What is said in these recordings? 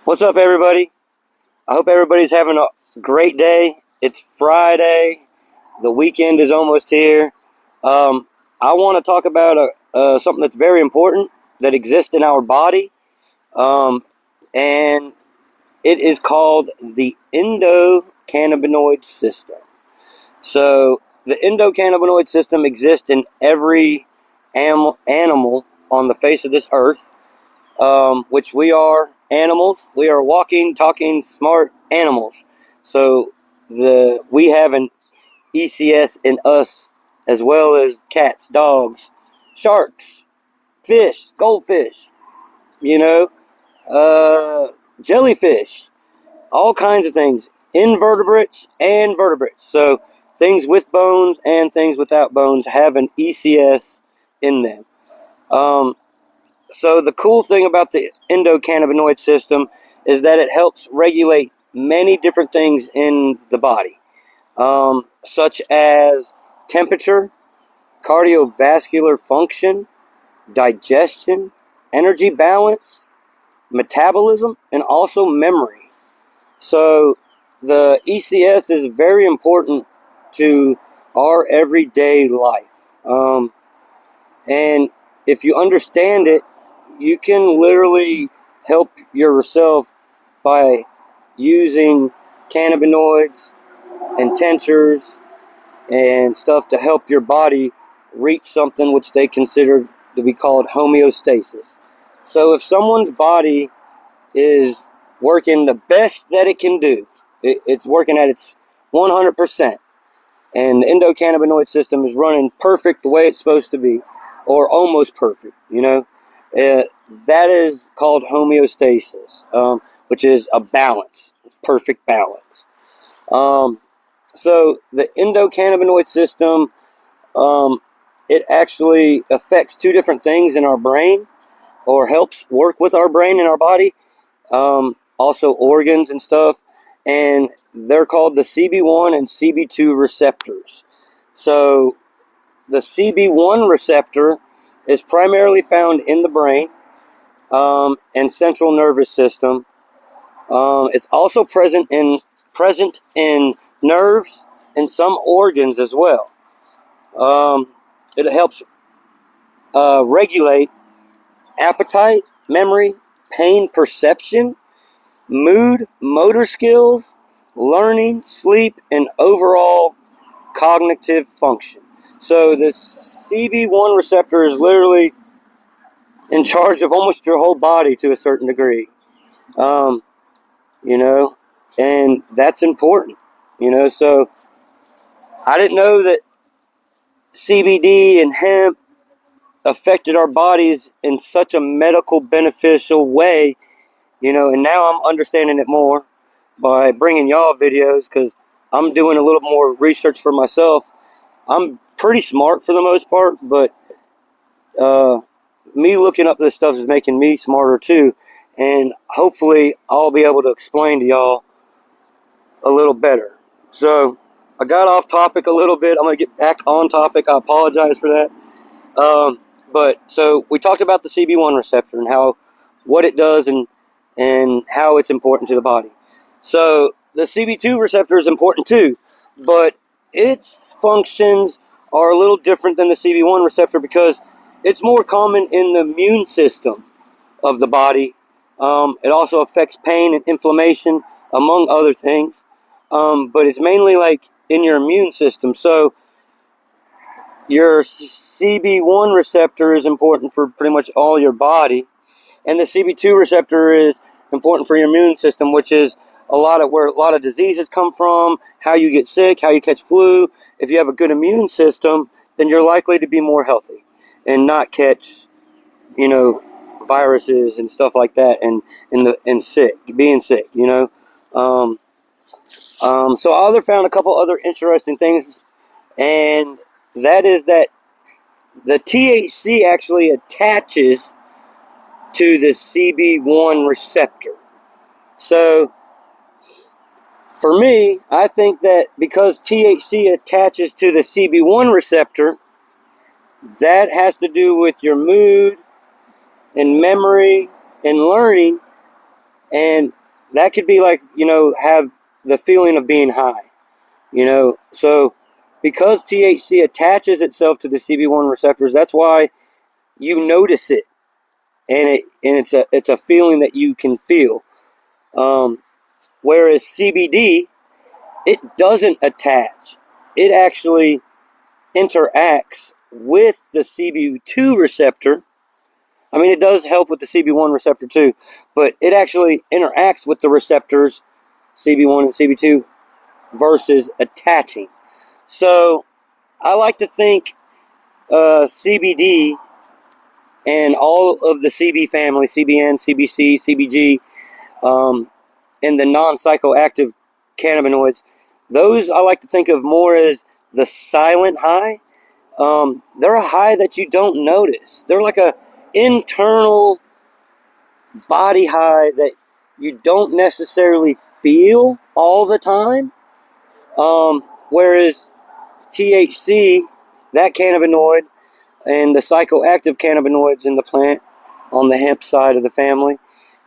What's up, everybody? I hope everybody's having a great day. It's Friday. The weekend is almost here. I want to talk about something that's very important that exists in our body, and it is called the endocannabinoid system. So, the endocannabinoid system exists in every animal on the face of this earth, which we are animals. We are walking, talking, smart animals. So we have an ECS in us, as well as cats, dogs, sharks, fish, goldfish, you know, jellyfish, all kinds of things, invertebrates and vertebrates. So things with bones and things without bones have an ECS in them. So the cool thing about the endocannabinoid system is that it helps regulate many different things in the body, such as temperature, cardiovascular function, digestion, energy balance, metabolism, and also memory. So the ECS is very important to our everyday life. And if you understand it, you can literally help yourself by using cannabinoids and tinctures and stuff to help your body reach something which they consider to be called homeostasis. So if someone's body is working the best that it can do, it's working at its 100%, and the endocannabinoid system is running perfect the way it's supposed to be, or almost perfect, that is called homeostasis, which is a balance, perfect balance. So the endocannabinoid system, it actually affects two different things in our brain, or helps work with our brain and our body, also organs and stuff, and they're called the CB1 and CB2 receptors. So the CB1 receptor is primarily found in the brain and central nervous system. It's also present in nerves and some organs as well. It helps regulate appetite, memory, pain perception, mood, motor skills, learning, sleep, and overall cognitive function. So the CB1 receptor is literally in charge of almost your whole body to a certain degree. And that's important, so I didn't know that CBD and hemp affected our bodies in such a medical beneficial way, and now I'm understanding it more by bringing y'all videos, because I'm doing a little more research for myself. I'm pretty smart for the most part, but me looking up this stuff is making me smarter too, and hopefully I'll be able to explain to y'all a little better. So I got off topic a little bit. I'm going to get back on topic. I apologize for that. But so we talked about the CB1 receptor and what it does and how it's important to the body. So the CB2 receptor is important too, but its functions are a little different than the CB1 receptor because it's more common in the immune system of the body. It also affects pain and inflammation, among other things. But it's mainly like in your immune system. So your CB1 receptor is important for pretty much all your body, and the CB2 receptor is important for your immune system, which is where a lot of diseases come from, how you get sick, how you catch flu. If you have a good immune system, then you're likely to be more healthy and not catch, viruses and stuff like that, and being sick. So I found a couple other interesting things, and that is that the THC actually attaches to the CB1 receptor. So for me, I think that because THC attaches to the CB1 receptor, that has to do with your mood and memory and learning, and that could be like, have the feeling of being high, So because THC attaches itself to the CB1 receptors, that's why you notice it, and it's a feeling that you can feel. Whereas CBD, it doesn't attach. It actually interacts with the CB2 receptor. I mean, it does help with the CB1 receptor too, but it actually interacts with the receptors, CB1 and CB2, versus attaching. So I like to think CBD and all of the CB family, CBN, CBC, CBG, and the non-psychoactive cannabinoids, those I like to think of more as the silent high. They're a high that you don't notice. They're like a internal body high that you don't necessarily feel all the time. Whereas THC, that cannabinoid, and the psychoactive cannabinoids in the plant on the hemp side of the family,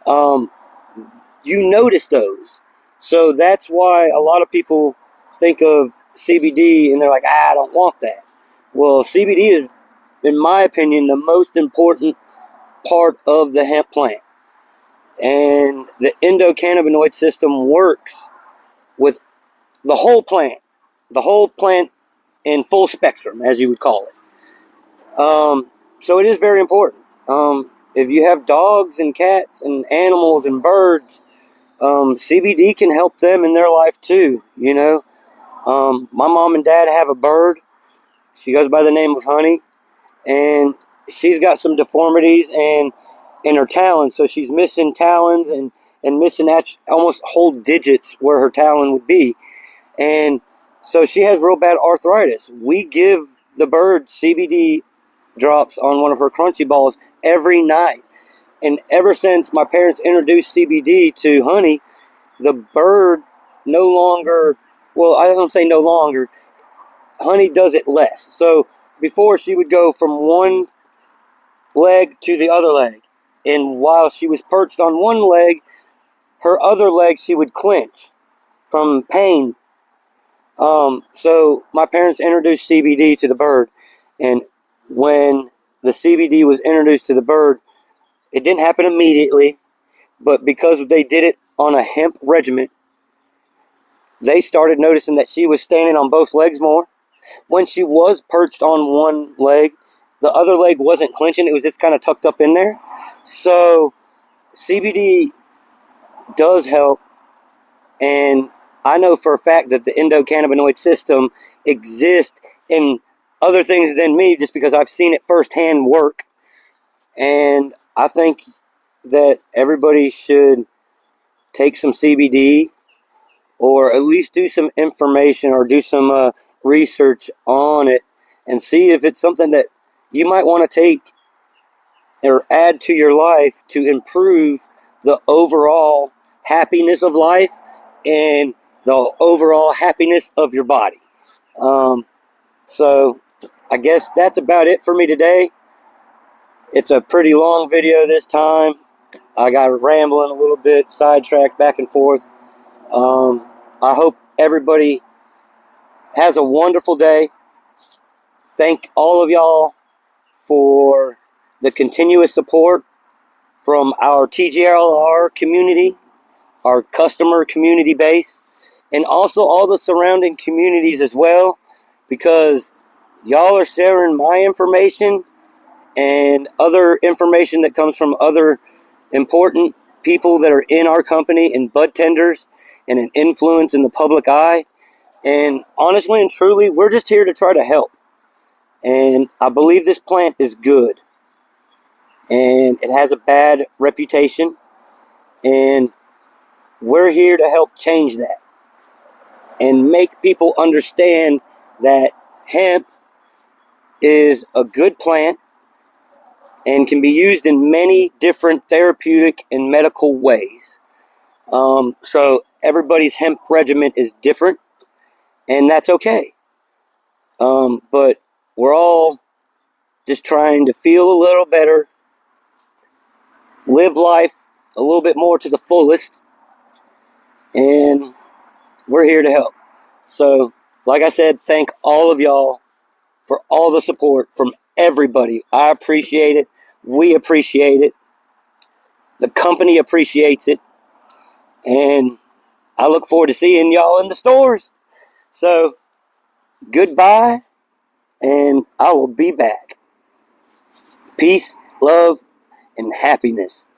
you notice those. So that's why a lot of people think of CBD and they're like, I don't want that. Well, CBD is, in my opinion, the most important part of the hemp plant. And the endocannabinoid system works with the whole plant in full spectrum, as you would call it. So it is very important. If you have dogs and cats and animals and birds, CBD can help them in their life too, My mom and dad have a bird. She goes by the name of Honey, and she's got some deformities and in her talons, so she's missing talons and missing almost whole digits where her talon would be. And so she has real bad arthritis. We give the bird CBD drops on one of her crunchy balls every night. And ever since my parents introduced CBD to Honey, the bird no longer, well, I don't say no longer, Honey does it less. So before she would go from one leg to the other leg. And while she was perched on one leg, her other leg she would clench from pain. So my parents introduced CBD to the bird. And when the CBD was introduced to the bird, it didn't happen immediately. But because they did it on a hemp regimen, they started noticing that she was standing on both legs more. When she was perched on one leg, the other leg wasn't clenching. It was just kind of tucked up in there. So CBD does help. And I know for a fact that the endocannabinoid system exists in other things than me just because I've seen it firsthand work. And I think that everybody should take some CBD or at least do some information or do some research on it and see if it's something that you might want to take or add to your life to improve the overall happiness of life and the overall happiness of your body. So I guess that's about it for me today. It's a pretty long video this time. I got rambling a little bit, sidetracked back and forth. I hope everybody has a wonderful day. Thank all of y'all for the continuous support from our TGLR community, our customer community base, and also all the surrounding communities as well, because y'all are sharing my information and other information that comes from other important people that are in our company and bud tenders and an influence in the public eye. And honestly and truly, we're just here to try to help. And I believe this plant is good. And it has a bad reputation. And we're here to help change that. And make people understand that hemp is a good plant and can be used in many different therapeutic and medical ways. So everybody's hemp regimen is different, and that's okay. But we're all just trying to feel a little better, live life a little bit more to the fullest, and we're here to help. So, like I said, thank all of y'all for all the support from everybody. I appreciate it. We appreciate it. The company appreciates it. And I look forward to seeing y'all in the stores. So, goodbye, and I will be back. Peace, love, and happiness.